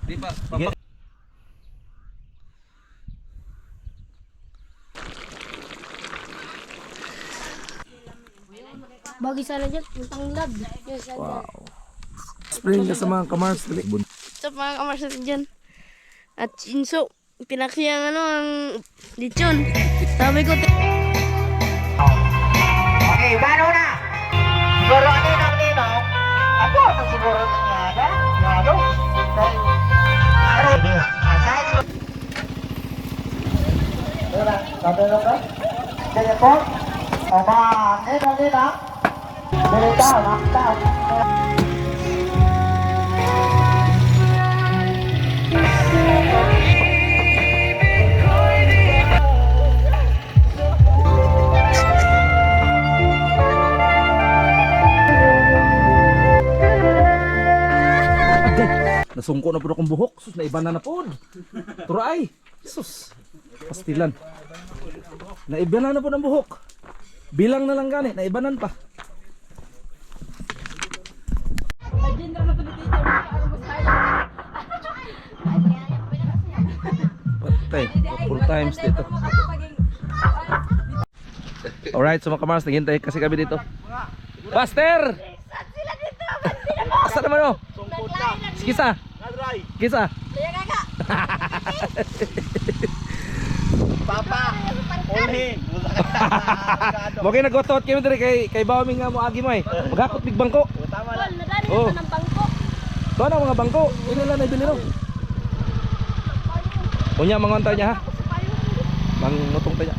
Di pa. Bagi sana dyan, puntang lab. Wow. Explain ka sa mga kamars. Ito mga kamars natin dyan. At Chinso, pinaksiyang ang lechon. Sabi ko, Okay, paano na? Siguro ninong. Ako, ano siguro nangyada? Yado? Ano? Asay? Wala, tatanong ka? Kaya po? O ba, ninong? Dito, nakta. Nasungko na po akong buhok. Sus, naiba na po. Turay. Sus. Pastilan. Naiba na po ng buhok. Bilang na lang gani. Naibanan pa. Patay. Full times dito. Alright, so mga kamars, naghintay kasi kami dito. Buster! Asa naman o? Kisa. Kisa. Papa. Ulhin. Mo kay nagotot kami diri kay bawmi nga mo agi mo eh. Magakot big bangko. Tama lang. nagani Oh. ng bangko. To na mga bangko. Ino lang nabili ro. Unya mangonta niya ha. Mangutong ta niya.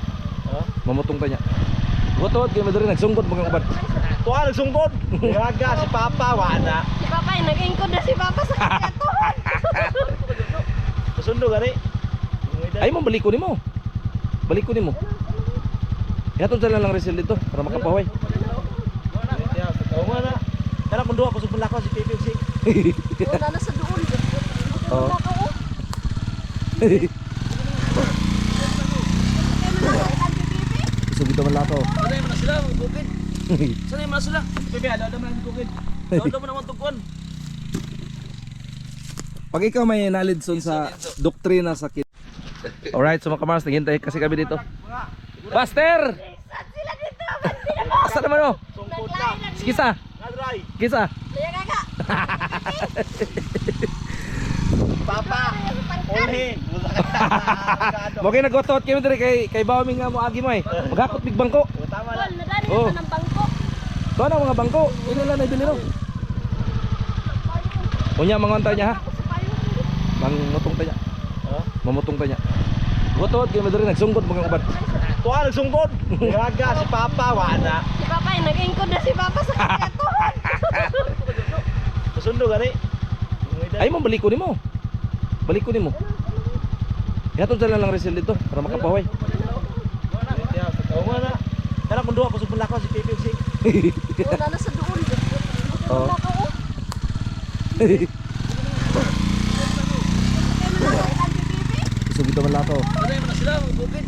Mamutong ta niya. Gotot kay madiri nagsungkot mga ubad. Tuwa nagsungkod. Gaga si Papa wala. Si Papa, nag-ingkod na si Papa sa katuhan. Masundo gani. Ay mo balik ko nimo. Balik ko nimo. Yaton sa lang resel dito para makapaway. Oo nga na. Kana kung duha ko sa bulako si Pipi si. Wala na sa doon. Oo. Gusto kita man lato. Sanay mo na sila magbukid. Sanay mo na sila. Pipi ada man magbukid. Daw mo naman tugkuan. Pag ikaw may knowledge sa doktrina sa kit. Alright, so mga kamars, naghintay kasi kami dito. Buster! Asa naman o? Sungkod na. Kisa. Nadray. Kisa. Papa. Ulhin. Mo kay nagotot kami diri kay bawmi nga mo agi mo eh. Magakot big bangko. Tama lang. Nagani Oh. ng bangko. To na mga bangko. Ino lang nabili ro. Unya mangonta niya ha. Mangutong ta niya. Mamutong ta niya. Gotot kay madiri nagsungkot mga ubad. Tuwa nagsungkod. Gaga si Papa wala. Si Papa, nag-ingkod na si Papa sa katuhan. Masundo gani. Ay mo balik ko nimo. Balik ko nimo. Yaton sa lang resel dito para makapaway. Oo nga na. Kana kung duha ko sa bulako si Pipi si. Wala na sa doon. Oo. Gusto kita man lato. Sanay mo na sila magbukid.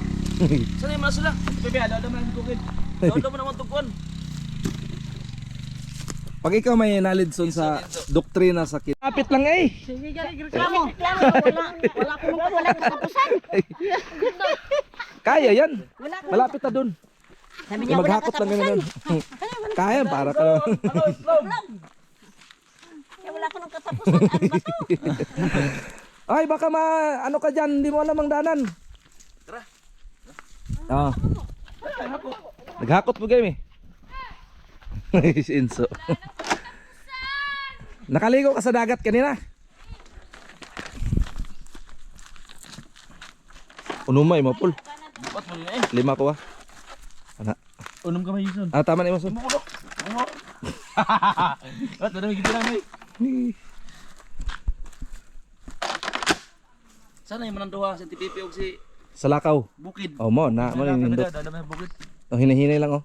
Sanay mo na sila. Pipi ada man magbukid. Daw mo naman tugkuan. Pag ikaw may knowledge sa doktrina sa kit. Kapit lang eh. Sige, reklamo. Wala ko nung wala katapusan. Kaya yan. Malapit na dun. Sabi Eh, niya wala maghakot lang katapusan. ganun. Kaya para ka lang. Wala ko nung katapusan. Ano ba to? Ay baka ano ka dyan. Hindi mo alam ang danan. Tara. Ah. Naghakot mo game eh. Si Inso. Nakaligo ka sa dagat kanina. Unumay mo pul. Bukat mo na eh. 5 ko ah. Ana. Unum ka may yun. Ah tama na mo son. At ano may gitira may. Sana yung mananduha si Pipi og si Sa lakaw. Bukid. Oh mo na mo nindot. Dala may bukid. Oh hinahinay lang oh.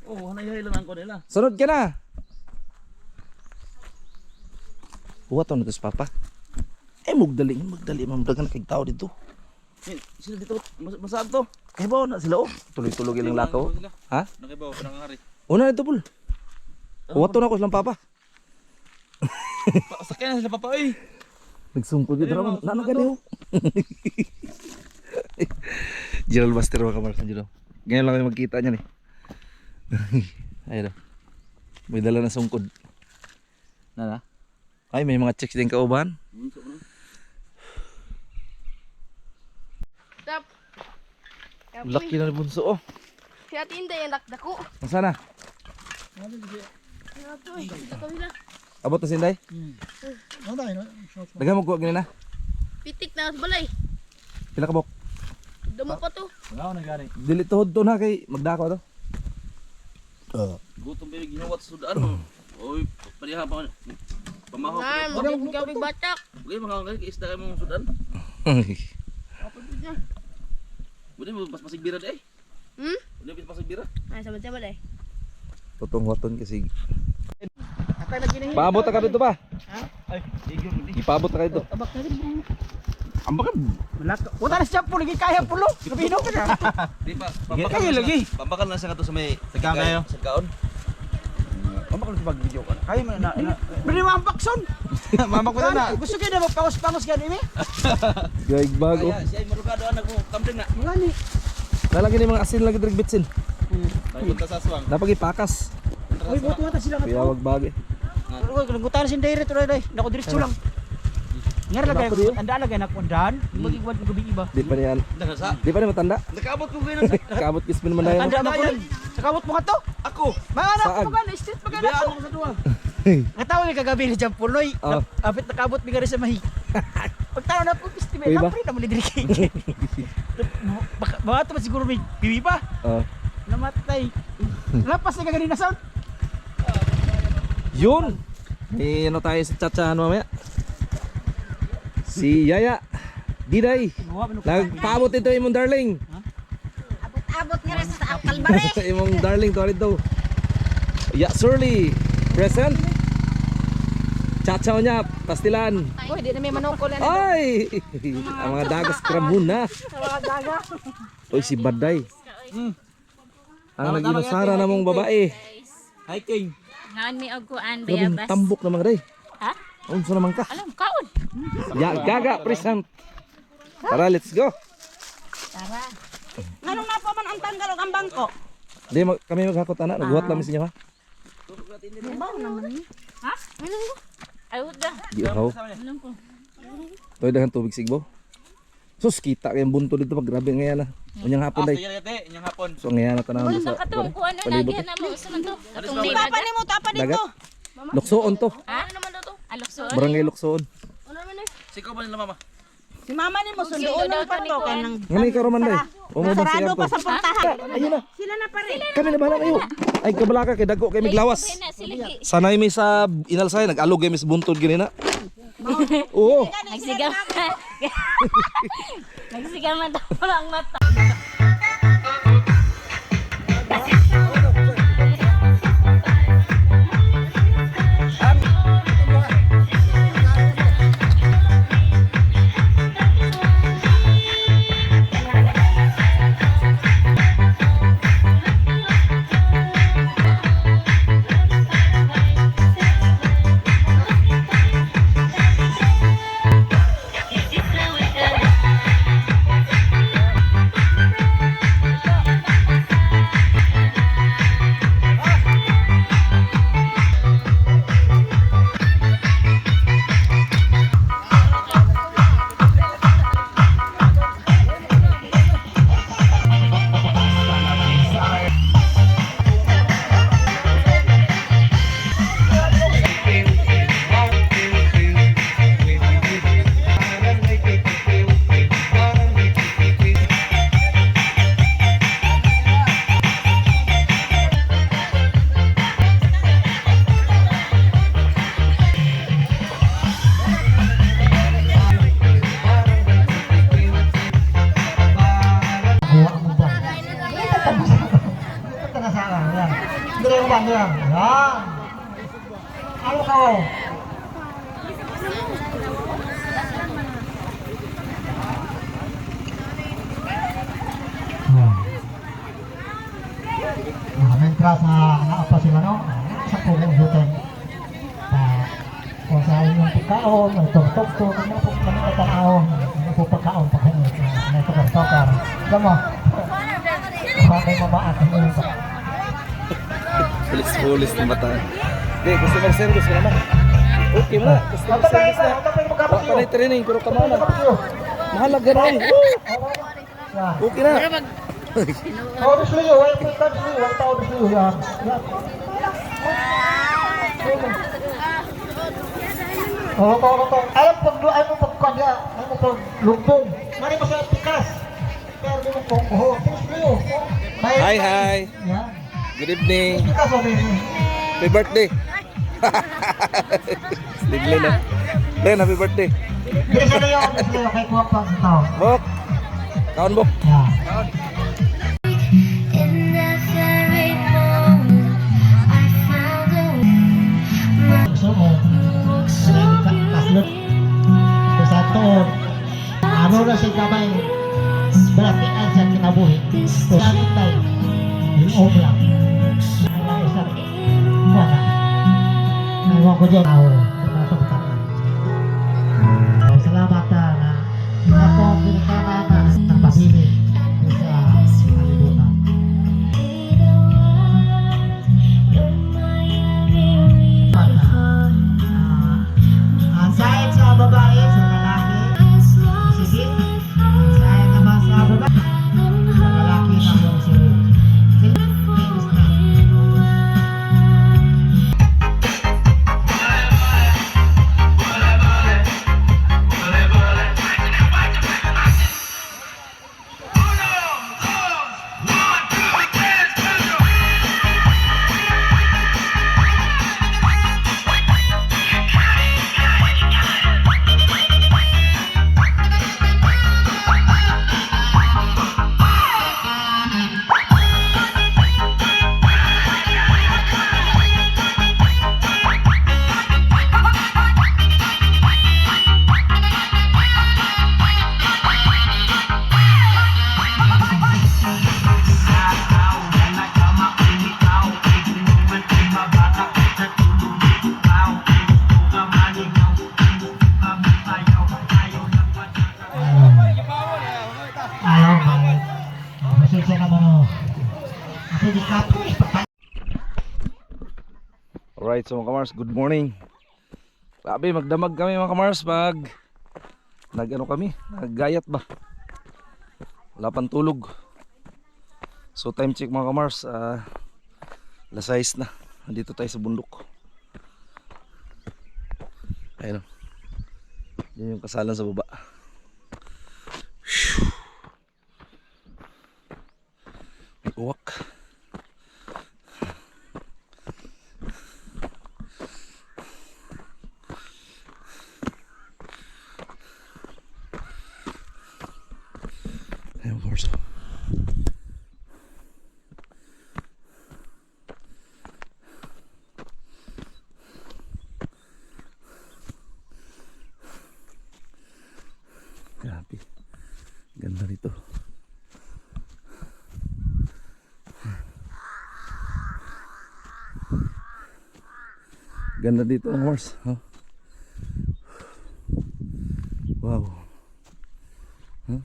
Oh, hanay lang ang ko nila. Sunod ka na. Buhat to na to si Papa. Eh magdali mamdagan kay tao dito. Sila dito masab to. Kay ba na sila oh. Tuloy-tuloy lang lakaw. Ha? Nakibaw pa nang hari. Una na ito pul. Buhat to na ko silang Papa. Sakyan na sila papa oy. Nagsungkod yun. Tara, nanagaling. Gerald Buster mga kamarsan dyan. Ngayon lang kayo magkita niyan eh. Ayun o. May dala na sungkod. Na. Ay, may mga chicks din kauban. Tap. Laki na ni bunso oh. Si Ate Inday ang dakdako. Nasaan na? Ito eh. Ito kabila. Abot na sinday? Daghan mo kuha ganyan na. Pitik na sa balay. Pila ka bok? Damo pa to. Dili tuhod to na kay magdako to. Gutom ba yung ginawa sa sudaan? Oy, pariha pa. Pamahaw. Nga, magiging batak. Okay, mga kay isda kayo mong sudan. Bude mo pas pasigbira deh. Bude pas pasigbira. Ay, sama-sama deh. Potong-potong kasi. Paabot ka dito pa. Ay, digyon di. Ipaabot ka dito. Ambakan. Punta na siya po, lagi kaya pulo. Kabino ka na. Di pa. Kayo lagi. Pambakan na siya kato sa may Sagam kayo? Sa kaon. Mamak sa pag-video ka. Kaya mo na. Bili mo ang bakson. Mamak ko na. Gusto kayo na magpawas-pawas ka ni mi? Gaig bago. Kaya siya ay marugado anak mo kamdeng na. Mga ni. Lalagyan ni mga asin lagi direk bitsin. Punta sa aswang. Dapat ipakas. Uy, buto mata sila Kaya nga. wag bagay. Uy, kinagutan si Dayre to day. Nako diretso lang. Ngar lagay ko. Andaan lagay na kundan. Magigwad ko gabi iba. Di pa niyan. Nasa. Di pa ni matanda. Nakaabot ko ganun sa. Kaabot kis naman dayon. Anda mo ko. Sakawot mo ka to. Ako. Mga anak Saag. ko ba na street magana Ibaya ko. mo sa duwa. Ngatawag ni kagabi ni Jampuloy. Oh. Apit nakabot mi gari sa mahi. Pagtanaw na po festival, Uy ba? napre na mo ni diri kay. Baka to siguro may piwi pa. Oh. Namatay. Lapas na kagani na sound. Yun. May ano tayo sa chatsahan mamaya. Si Yaya. Diday. Nagpaabot ito imong darling. Abot nga rin sa Kalbare. Imong darling to dito. Ya Surly. Present. Chatsaw niya pastilan. Uy, di na may manukol na. Ay! Ang mga dagas kramon na. Mga daga. Oy si Baday. Ang naginusara na mong babae. Hiking. Ngaon mi og kuan Grabe bayabas. tambok na mga day. Ha? Unsa naman ka? Alam kaon. Ya gaga present. Tara, let's go. Nganong na pa man ang tanggalog ang bangko? Di kami maghakot anak, nagbuhat lang sa inyo ha. Ha? Ayud da. Di uhaw. Alam ko. Toy dahan tubig sigbo. Sus kita kayong bunto dito pag grabe ngayon na. Unyang hapon day. Yate, inyang hapon. So ngayon na tanawon Wala sa katong kuan na palibot. lagi na mo sa man to. Katong Di may pa dagat. ni mo tapa Dagat. dito. Luksoon to. Ha? Ano naman to? Alokso. Barangay Luksoon. Ano naman eh? Sikaw ba nila mama? Si mama ni mo Sundo sundoon daw ng pato to ni kay Kuan. nang Ngani ka roman day. Umubos sarado siya pa to. sa puntahan. Ayun na. Sila na pa rin. Kami na bahala kayo. Ay kabalaka kay dagko kay miglawas. Na sila ki. Sanay mi sa inalsay nag-alog kay mis buntod gini na. Oo. Nagsigaw. Nagsigaw man daw ang mata. Dili mo bang yan? Yan. Ano ka? Mientras na naapa sila no, sa pugong hutan. Kung sa inyong kaon, may tok-tok, ano po kami natanaon, ano po pagkaon pa kayo, may tukar-tukar. Alam mo, bakit mamaat ang iyong pa. Pulis-pulis ng mata. Hindi, customer service ka naman. Okay mo na, customer service na. Wala pa na training, pero kama na. Mahalaga na yun. Okay na. Taon sa iyo, wala po taon sa iyo, wala taon sa iyo, yan. Oo. Alam pag doon mo pagkanya, ano mo pag lumpong. Mari mo sa pikas. Pero di mo pong buho. Hi. Yan. Good evening. Pikas o rin. Happy birthday. Stigli na. Len, happy birthday. Hindi sa iyo, kay kuwang pang sa tao. Bok. Kaon, Bok. Yan. Kaslot sa tuon ano na si kamay berarti sa kinabuhi sakit tayo yung obra ang isang wala naiwan ko dyan ako salamat na ako ang pinakama na ng pasinig sa kalibutan. Sahit sa babae, sa lalaki, sige. Sahit naman sa babae, sa lalaki na mong sige. Finish na. Pasensya ka mo. Kasi di ka po Alright, so mga kamars, good morning. Grabe, magdamag kami mga kamars. Nag-ano kami, naggayat ba? Wala pang tulog. So time check mga kamars, alas 6 na. Nandito tayo sa bundok. Ayun o. Yan yung kasalan sa baba. May uwak. Ayun, Corso. Grabe. Ganda nito. Ganda dito ang horse. Oh. Wow. Huh?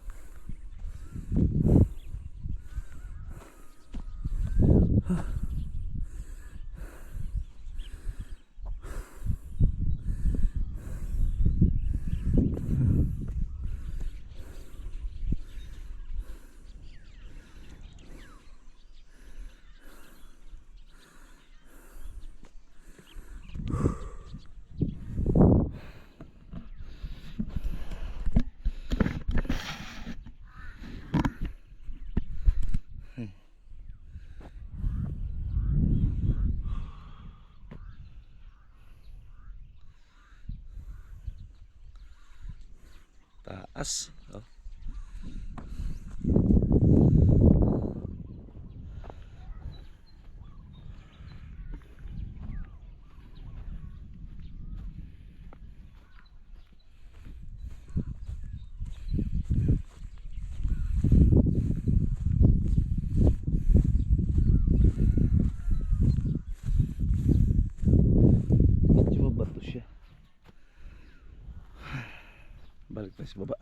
Taas. Oh. Medyo mabato siya. sa baba.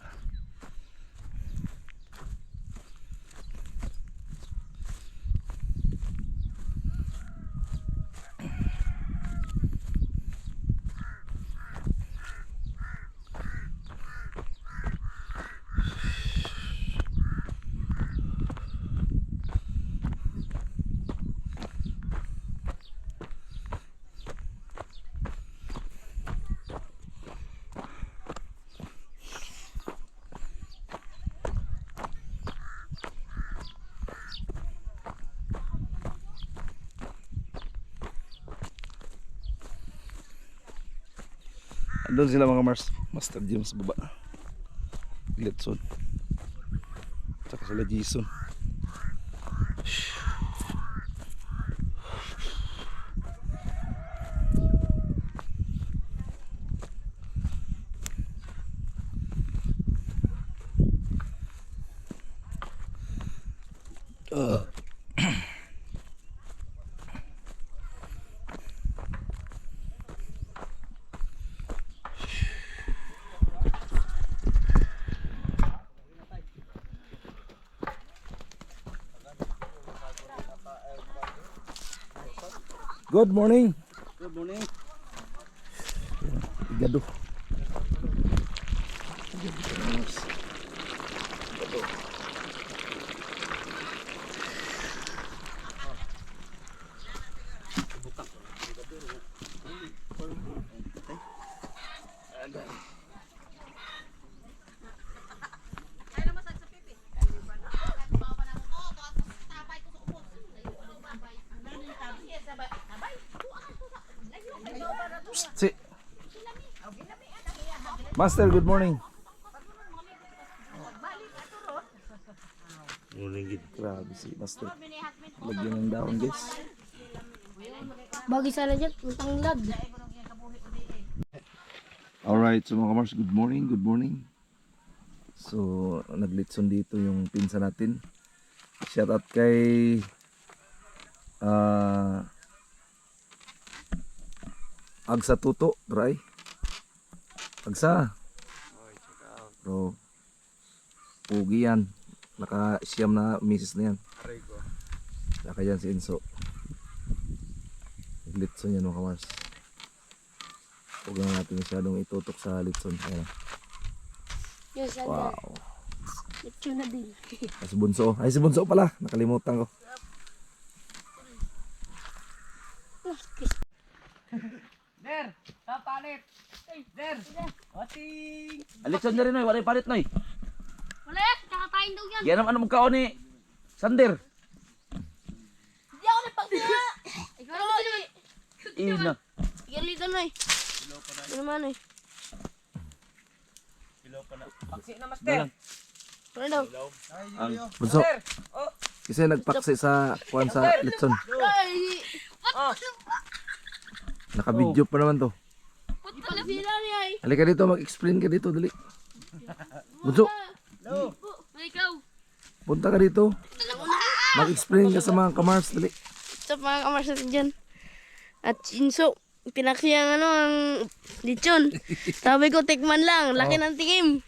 Doon sila mga Master Jim sa baba. Litson. Tsaka sila Jason. Good morning. Good morning. Igado. Si Master, good morning. Morning. Grabe si Master. Lagyan ng daon, guys. Bagay sana dyan, ang tanglad. Alright, so mga kamars, good morning, good morning. So, naglitson dito yung pinsa natin. Shout out kay Agsa Tuto, Dry. Agsa. Bro, pugi yan. Naka-siyam na misis na yan. Saka yan si Enzo. Naglitson yan mga kamars. Huwag lang natin masyadong itutok sa litson. Ayan. Yung sana. Wow. Ito na din. Si Bunso. Ay, si Bunso pala. Nakalimutan ko. Der, papalit. Der. Ating. Alexon na rin noy, wala palit noy. Wala yan, kakatayin daw yan. Yan naman magkaon ni Sander. Hindi ako nagpagdala. Ikaw naman. Ina. Galito na eh. Ano naman eh. Paksi na master. Ano daw? Bunso. Kasi nagpaksi sa kuwan sa litson. Ay! Naka-video pa naman to. Punta na sila niya eh. Halika dito, mag-explain ka dito, dali. Bunso, Ikaw. punta ka dito. Mag-explain ka sa mga kamars, dali. Sa mga kamars natin dyan. At Inso, pinaksiyang ang lechon. Sabi ko, tikman lang. Laki ng tikim.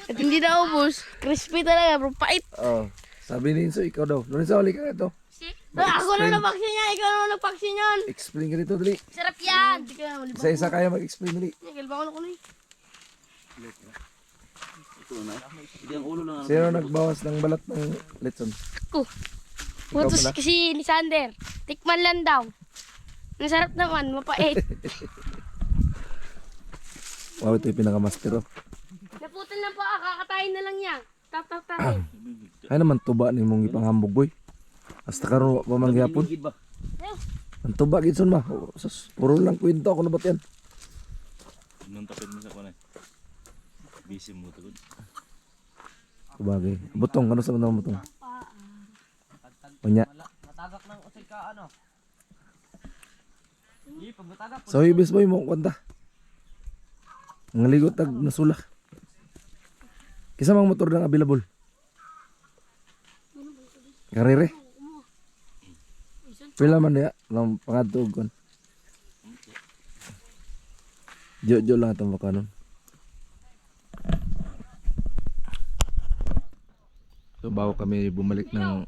At hindi na ubos. Crispy talaga, bro. Pait. Oh, sabi ni Inso, ikaw daw. Lorenzo, halika ka dito. Ako na napaksin niya. Ikaw na napaksin yan. Explain ka dito, dali. Sarap yan. Hindi ka malibang. Isa-isa kaya mag-explain, dali. Galbang ko na eh. Hindi ang ulo lang. Sino nagbawas ng balat ng litson? Ako. Ikaw Putos pala? kasi ni Sander. Tikman lang daw. Nasarap naman, mapait. Wow, ito yung pinaka-master, oh. Naputan lang po, kakatayin na lang yan. Tap. Ay naman, tuba ni mong ipanghambog, boy. Hasta karon pa mangyapon. Gid ba? Ang tuba, gitson ba? Oh, sus, puro lang kwento ako na ba't yan? Nung tapit mo sa kuno. Busy mo to. Kubagay. Butong, ano sa mga butong? Panya. Matagak ng usay ka ano. Pag matagak. So, ibis boy mo, kwanta. Ang ligot tag nasula. Kisa mga motor na available? Karere? Pila man ya, lang pangatog kon. Jojo lang itong bakanon. So bago kami bumalik ng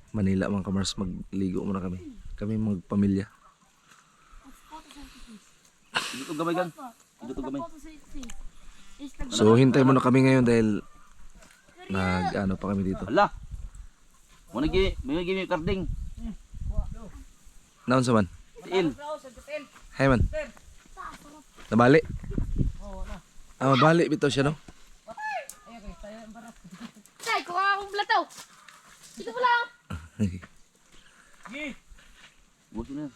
Manila mga kamars, magligo muna kami. Kami magpamilya. Dito gamay gan. Dito gamay. So hintay muna kami ngayon dahil nag-ano pa kami dito. Hala. Mo nagi, may gimi karding. Naon sa man? Tiil. Hay man. Nabali? Ah, mabali bitaw siya no? Say, kuha akong plataw. Dito pala ako. Buto na.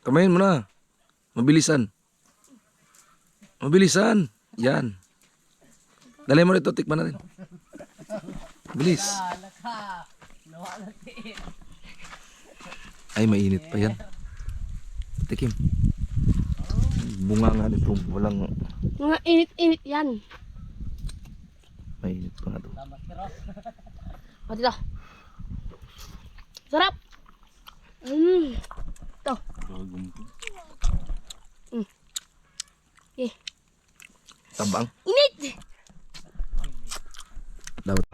Kamayin mo na. Mabilisan. Mabilisan. Yan. Dali mo rito, tikman natin. Bilis. Ay, mainit pa yan. Tikim. Bunga nga nito. Walang Mga init-init yan. mainit pa nga to. O, dito. Sarap. Ito. Okay. Tabang. Init! Dapat.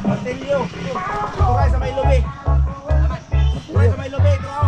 Martilyo. Turay sa may lubi. Turay sa may lubi. Ito ako.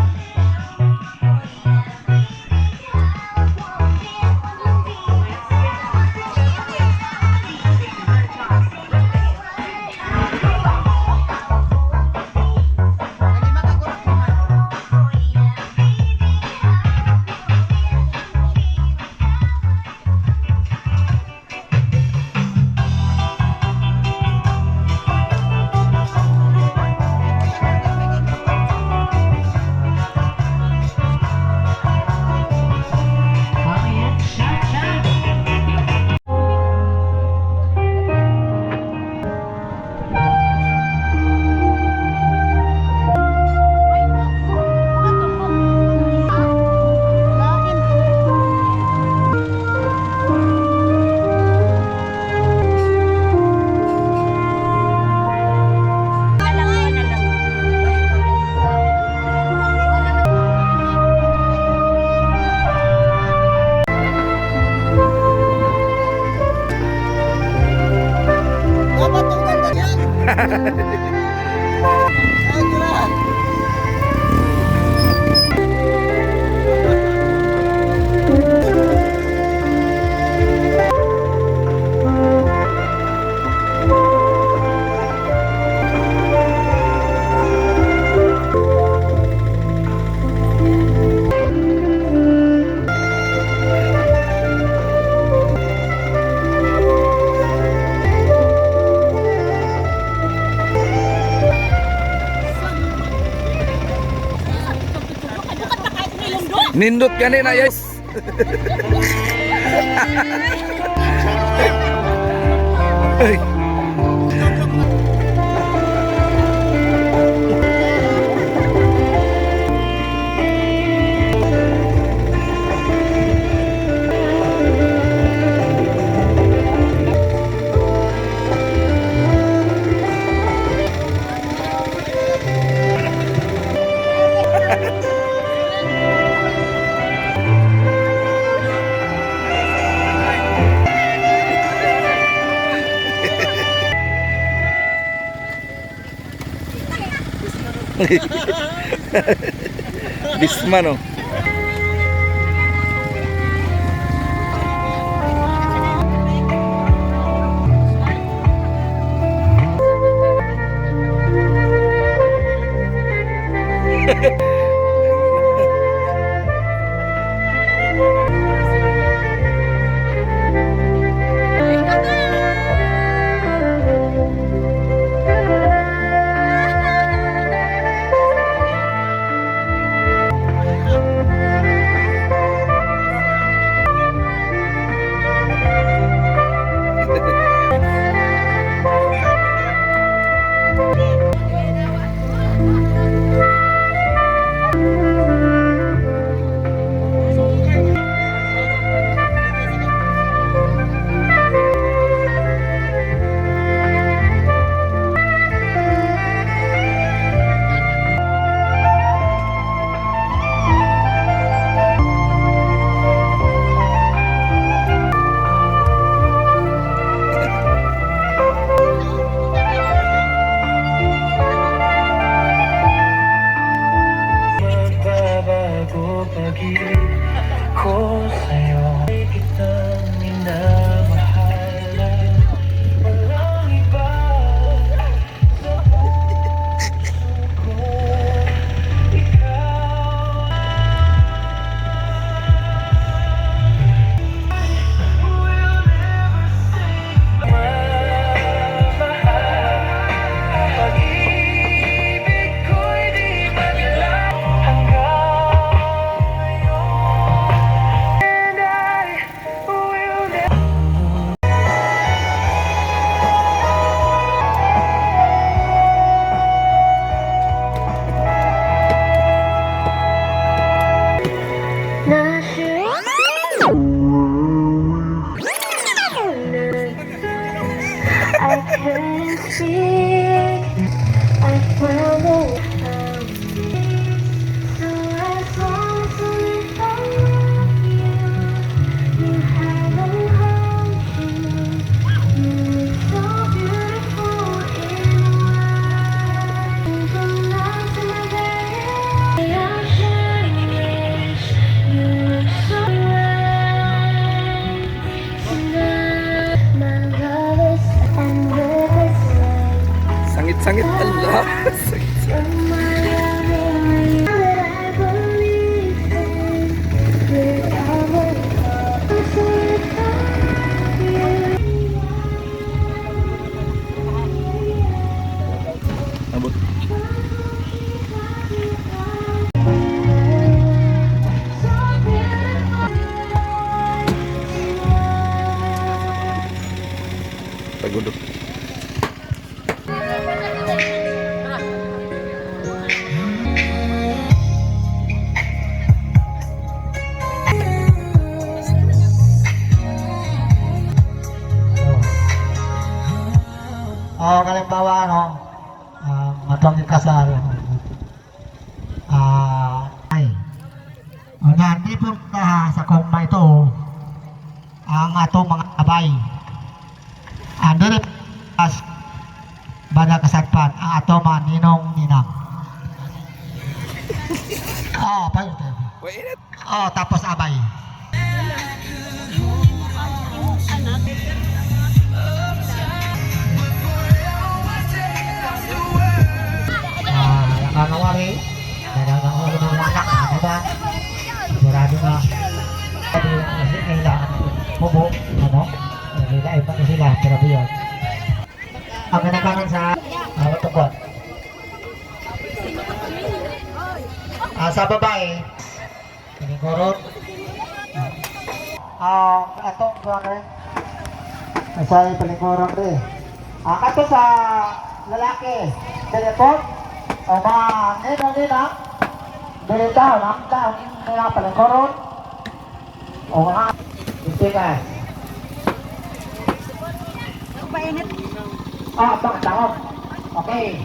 Nindot kanina, yes. Ay. Bisma no. Sangit. Allah. Sakit. Abot. Tagudok. Kalimbawa, ano, matong ikasal. Ay. Nandito na sa kongma ito, ang atong mga abay. Andun as bada kasagpan, ang atong mga ninong-ninang. Tapos abay. Nakakawari, nananawari ng mga anak, ano ba? Sigurado na, kailangan hubo, ano? Kailangan pa sila, pero yun. Ang ganaganon sa matugod. Sa babae, pinigurot. Ito, sa pinigurot eh. Kato sa lalaki, telepon, o mga nina, dito, nila pinigurot. O mga isikas. Bakit ako? Okay.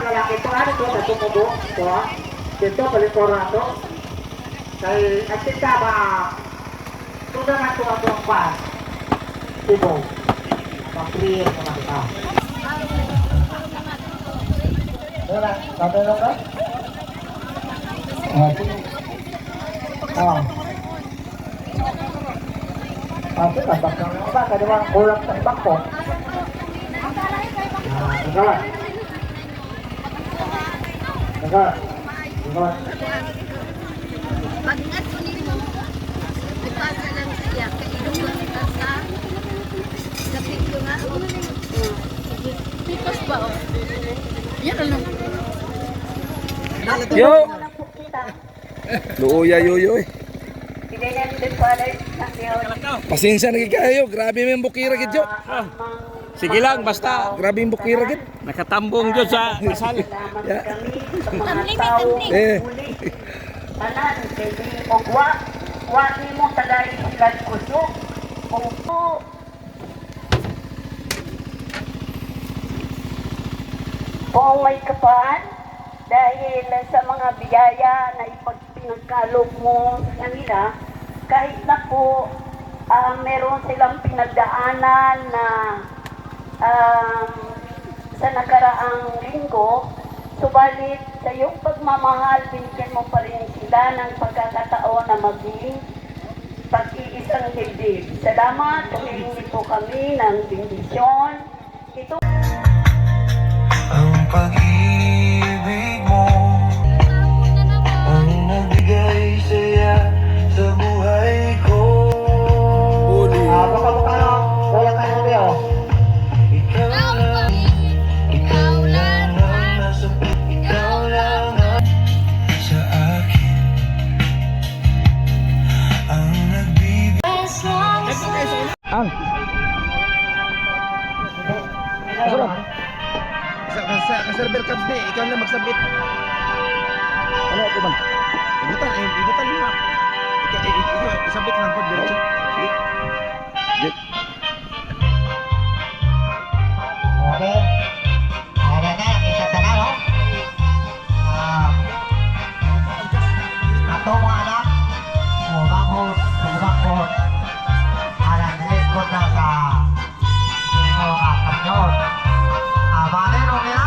Lalaki ito, ano ito? Natumubo. Ito, dito, palikuran ito. Kaya, at kita ba, ito naman ito ang buong pa. Tibo. Pag-clear naman ito. Wala, natulong ka? Kasi tabak ng mga ba, kaya naman kulang sa ibang ko. Nagawa. Pag-ingat ko nito, ipasa lang siya. Kailong lang kita sa kapito nga. Pitos ba o? Yan ano? Yo. Luya yoyo eh. Pasensya na kayo, grabe may bukira gid yo. Sige lang, basta Grabe yung bukira gid. nakatambong dyan sa kasal. Ya. Tamli. Eh. Tanan, pwede ogwa. Wati mo tagay sikat kuso. Opo. Kung may kapaan, dahil sa mga biyaya na ipagpinagkalog mo sa kanila, kahit na po meron silang pinagdaanan na sa nakaraang linggo, subalit sa iyong pagmamahal, binigyan mo pa rin sila ng pagkakataon na maging pag-iisang dibdib. Salamat, humihingi po kami ng bendisyon. Ito Ang pag-ibig mo ang nagbigay saya sa buhay ko. Baka-baka, wala ka na rin, Ikaw lang ang nasa ikaw lang ang sa akin ang nagbibigay. Ka-server cabs ni, ikaw na magsabit. Ano ako man? Ibutan mo na. Isabit lang po diretso. Okay. Ada na, kita sana, no? Ato mga anak, bangkot, ada nilingkod na sa kanyon. Mga nilong nila,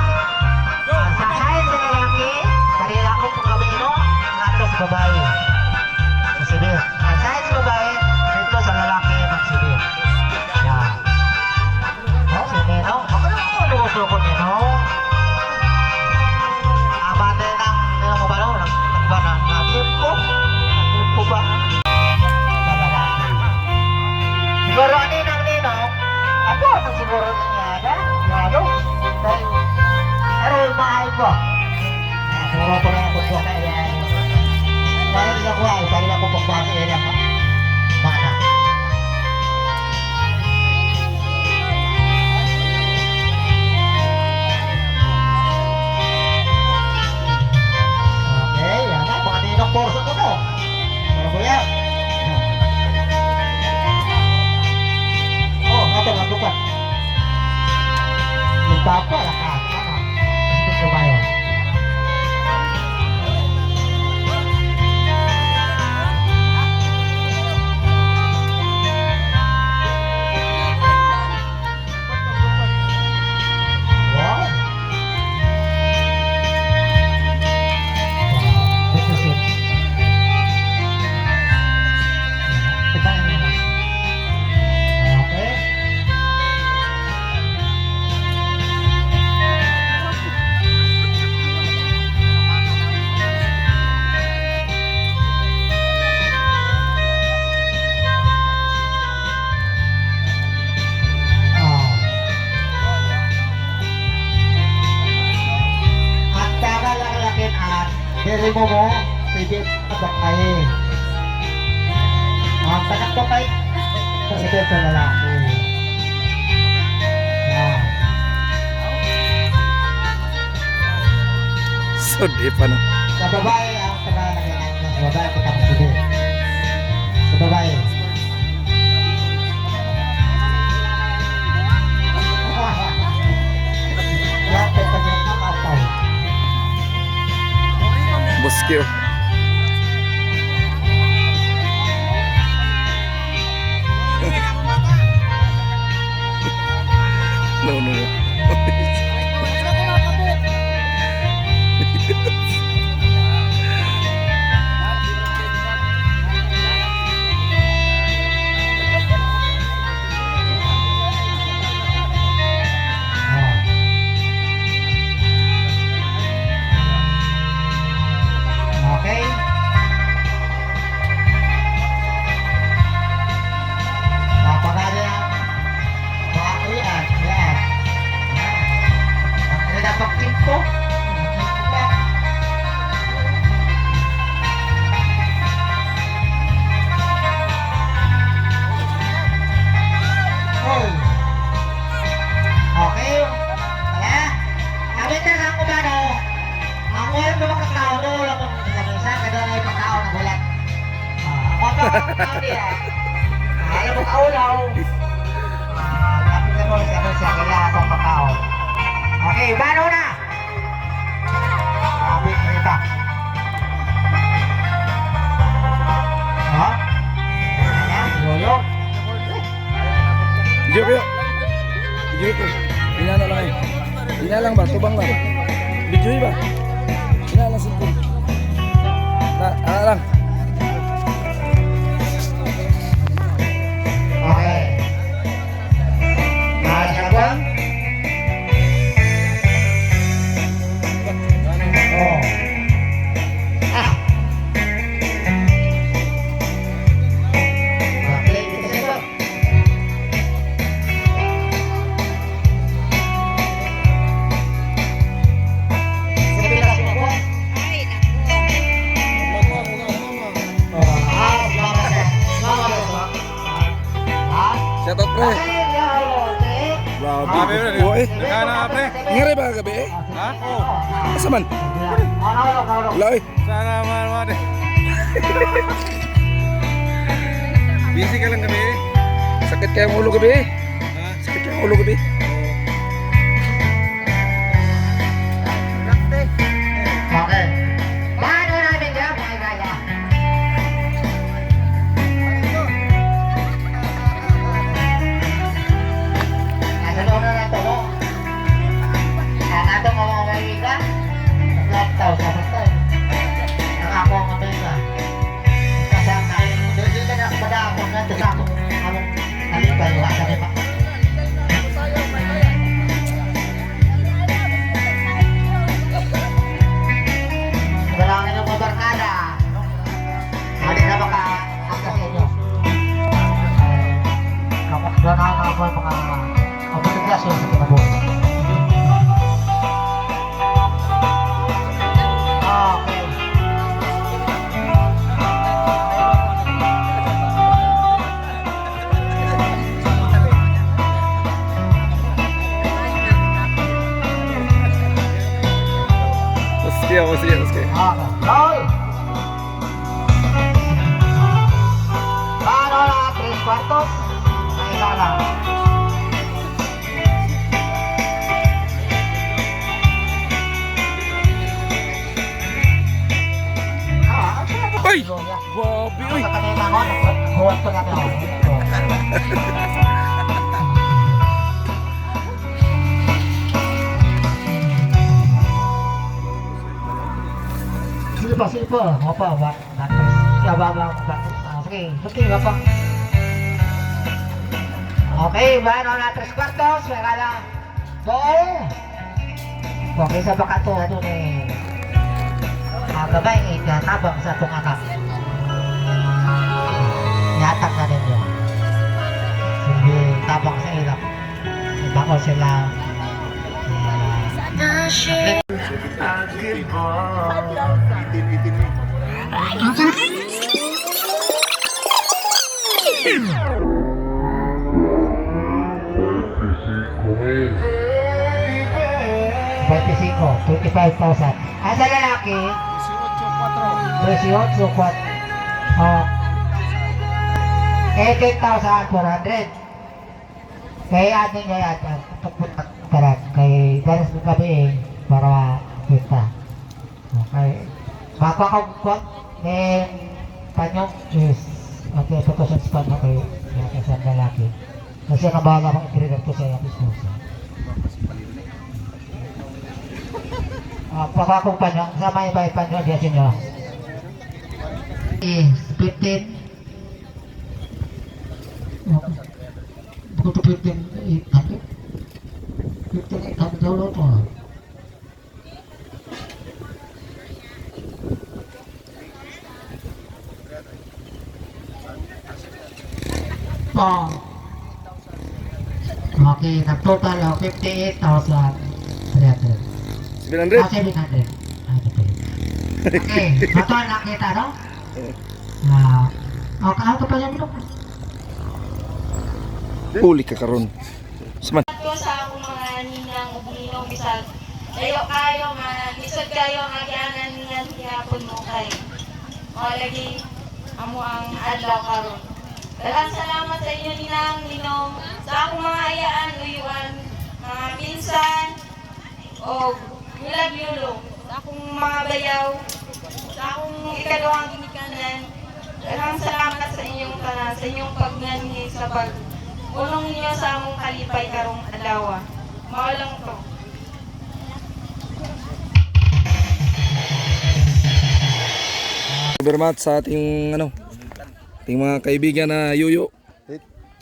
sa side sa lalaki, kanila ko kung kamino, nato sa babae. Sa sibir. Sa side sa babae, dito sa lalaki, magsibir. Yan. Sige, no? Ako lang ako luto. Bakay. Ang tanak bakay. Ito sa lalaki. Yan. So deep ano. Sa babae, ang tagalagay. Sa babae, pagkakasili. Sa babae. Yan, pagkakasili. Nakakaw. Buskyo. No, no, no. Okay. Napakali ang mga kuyan. Yan. Ang pinapakit ko. Okay. Kaya, kami na lang kung ano. Ang ulam na makakao na ulam ng lamisa, kada na yung pagkao na bulat. Ako ito, pagkao niya. Alam mo kaulaw. Lapit na mo siya kaya sa pagkao. Okay, bano na? Lapit na ito. Ha? Yolo? Video ko. Video ko. Inana lang eh. Inalang ba? Tubang ba? Video ba? Inalang sipon. Ana lang. Okay. Nakasabang? Oh. Ah. Okay, kita siapa? Sebelah siapa? Oh, selamat ya. Selamat ya, Pak. Ah. Shout out pre. Grabe. Boy. Nagana pre. Ngari ba gabi eh? Ha? Oh. Asa man? Wala eh. Sana man. Busy ka lang kami. Sakit kayong ulo gabi eh. Sakit kayong ulo gabi. Okay. Paano namin dyan, mga gaya? Nasa loob na lang ito mo. Ang atong mga mahiga, naglantaw sa basta. Nakako ang mahiga. Kasama, hindi ka na madakot na ito sa akong halipay. Wala ka rin pa. Balangin ng mga barkada. Hindi na maka-angkas sa inyo. Kapag doon ako mga kapatigasyon sa kinabuhi. Okay. Hostia. Okay. Roll! Paano na 3 kwartos? Ay lang. Ay! Grabe uy. Kanina ko, huwag ko natin ako. Sige pa. Apa, wak. Siya ba? Sige, apa? Okay, bueno, na 3 kwartos. May lang. Doon. Okay, sa baka to, ano eh. Gabay, tabang sa itong anak. Yatag na ninyo. Sige, tabang sa ilap. Bako sila. $25,000. Ah, sa lalaki? 18,400. Oh. 18,400. Kaya atin pagpunta tarat kay daras ng gabi para kita. Okay. Makakagkwag then panyong is okay, pagkasyon sa panyo kay sa lalaki. Kasi kabaga kong i-trigger ko sa iyong ispuso. Pagkakong panyo, sama yung bahay panyo, diyan sinyo. 15. Bukan to 15,800. 15,800 daw lang ito. Oh. Okay, nag-total 58,300. 700? 700. Okay, total nakita, no? Okay, ako pa yan, no? Huli ka karon. Saman. Ito sa akong mga ninang ug ninong bisag. Layo kayo nga lisod kayo nga gianan niyan gihapon mo kay. Mao lagi amo ang adlaw karon. Daghang salamat sa inyo ninang ninong sa akong mga ayaan uyuan, mga pinsan o yulag yulo sa akong mga bayaw, sa akong ikaduhang ginikanan. Daghang salamat sa inyong tanan, sa inyong pagnanhi sa ulong ninyo sa among kalipay karong adlaw. Mao lang to. Very much sa ating ating mga kaibigan na Yuyo.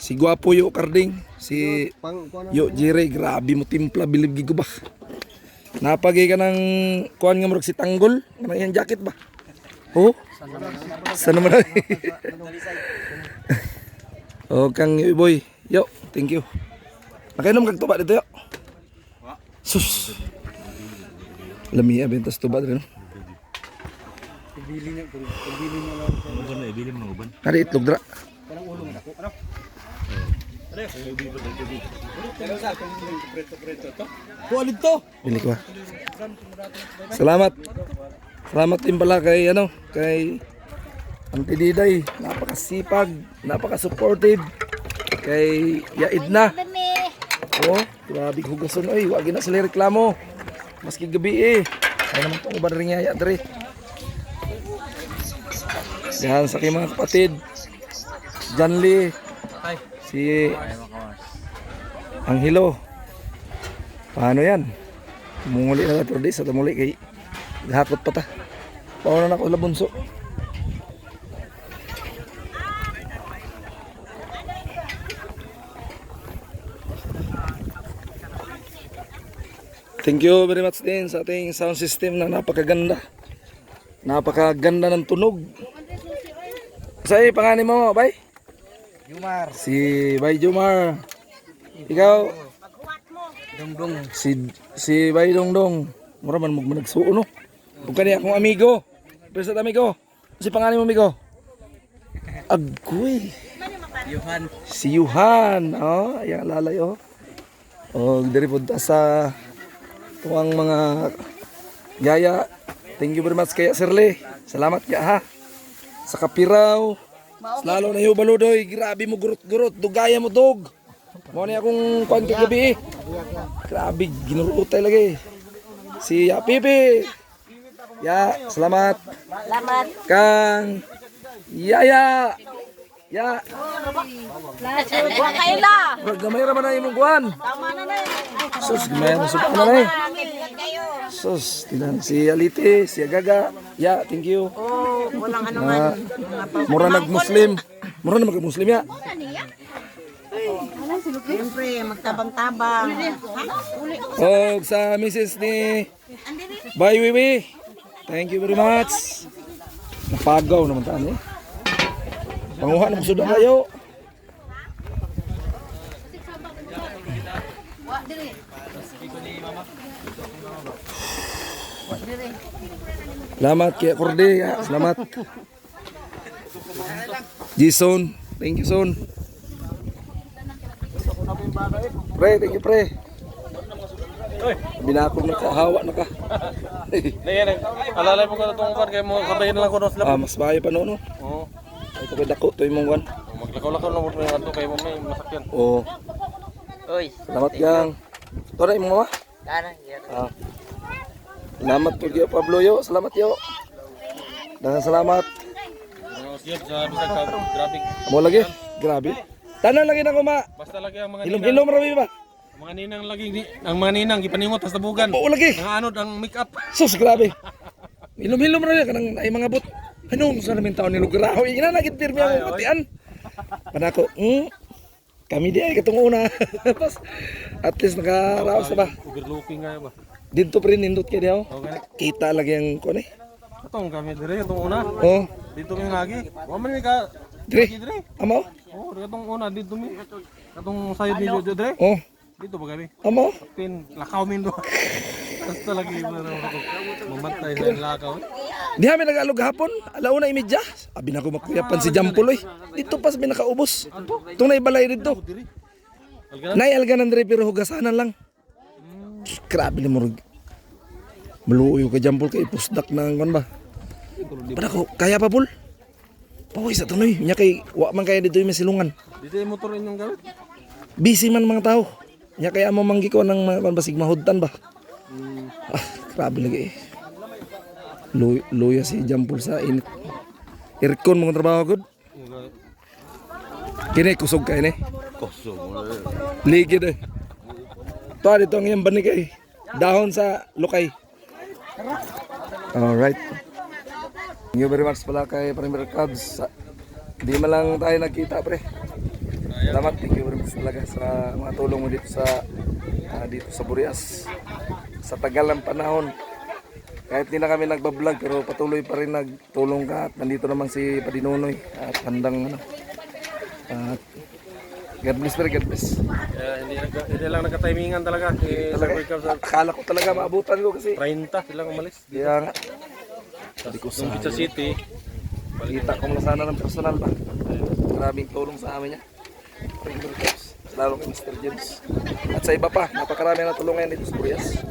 Si Guapo Yo Carding, si Yo Jire, grabe mo timpla bilib gigo ba. Napagay ka ng kuan nga murag si Tanggol, kana iyang jacket ba? Oh. Sana man. Oh, kang boy. Yo, thank you. Nakainom kag tuba dito yo. Sus. Lami bentas tuba dito. Ibili niya lang. Kari itlog dra. Bili ko. Salamat. Salamat din pala kay kay Auntie Diday, napakasipag, napaka-supportive kay Yaid na. Oh, grabe hugason oy, wag na sila reklamo. Maski gabi ay naman tong uban ring yaya dre. Yan sa aking mga kapatid. Janly, si Anghelo. Paano yan? Mumuli na natin sa tamuli kay gahakot pa ta. Paano na ako labunso? Thank you very much din sa ating sound system na napakaganda. Napakaganda ng tunog. Sa'yo, pangalan mo, Bay? Jumar. Si Bay Jumar. Ikaw? Dongdong. Si Bay Dongdong. Mura man mo nagsuo, no? Kung kani akong amigo. Present amigo. Si pangalan mo, amigo? Agoy. Yuhan. Si Yuhan. Oh, ayan lalay, oh. Oh, dari punta sa tuwang mga yaya. Thank you very much kaya Sirle. Salamat ya ha. Sa kapiraw. Lalo na yung baludoy. Grabe mo gurot-gurot. Dugaya mo dog. Mo ni akong kuan kagabi. Grabe ginurutay lagi. Si Ya Pipi. Ya, selamat. Salamat. Kang Yaya. Ya. Wa kayo la. Gamay ra man na imong kuan. Sus, gamay mo suka na na. Sus, tinan si Alite, si Agaga. Ya, thank you. Oh, walang ano man. Mura nag-Muslim. Mura na mag-Muslim ya. Siyempre, magtabang-tabang. O sa Mrs. ni Bay Wiwi. Thank you very much. Napagaw naman taan eh. Panguha na sudah kayo. Wa dire. Salamat kay Korde. Salamat. Jason. Thank you, son. Pre, thank you, pre. Binakog na ka, hawa na ka. Alalay mo ko na itong kwan, kaya mo kabayin lang ko na sila. Mas bahay pa noon. Oo. Ito kay dako to imong kwan. Maglakaw-lakaw lang mo yung kanto, kaya mo may masakyan. Oo. Salamat gang. Ito na imong mama. Salamat po kayo Pablo yo. Salamat yo. Dengan salamat. Siap sa bisag ka, grabe. Amo lagi. Grabe. Tanan lagi na ko ma. Basta lagi ang mga Ilom-ilom rabi ba? Mga ninang lagi, ang mga ninang, ipanimot, tas tabugan. Oo lagi. Nanganod ang make-up. Sus, grabe. Hilom-hilom na rin, kanang ay mga bot. Anong sa namin taon ni Lugraho? Ina nagit pirmi ang patian. Panako, kami di ay katong una. Tapos, at least nakaraos na ba? Overlooking nga ba? Dito pa rin nindot kayo diyaw. Okay. Kita lagi ang kone. Itong kami dire, itong una. Oh, Dito kami lagi. Waman may ka. dire. Dire. Amo? Oo, itong una, dito mi. Itong side ni Jojo dire. Oh, Dito ba kami? amo? Pin, lakaw min do. Basta lagi mo na ako. Mamantay sa lakaw. Di kami nag-alog hapon. Alauna imidya. Abi na ko makuyapan si Jampuloy. Dito pa sa pinakaubos. Itong naibalay dito. Nay alganan dire pero hugasanan lang. Grabe ni murag. Maluoy ka Jampol kay pusdak nang kon ba. Pada ko kaya pa pul. Paway sa tunoy. Nya kay wa man kaya dito yung masilungan. Dito yung motor inyong gamit. Busy man mga tao. Nya kaya mo manggi ko ng mga basig mahudtan ba. Grabe lagi eh. Luya si Jampol sa init. Aircon mga trabaho good. Kini kusog kay ni. Kusog. Ligid eh. To dito ang iyang banig eh. Dahon sa lukay. Alright. Thank you very much pala kay Premier Cubs. Di man lang tayo nagkita pre. Salamat, thank you very much talaga sa mga tulong mo dito sa Burias. Sa tagal ng panahon. Kahit di na kami nagbablog pero patuloy pa rin nagtulong ka at nandito naman si Padinunoy at handang at God bless, very God bless. Hindi lang nagka-timingan talaga. Akala ko talaga maabutan ko kasi 30 silang umalis. kaya nga hindi ko Yung Pizza City. kita ko lang sana ng personal ba. Maraming tulong sa amin niya. Lalo kay Mr. James. At sa iba pa, napakarami na tulungan dito sa Burias.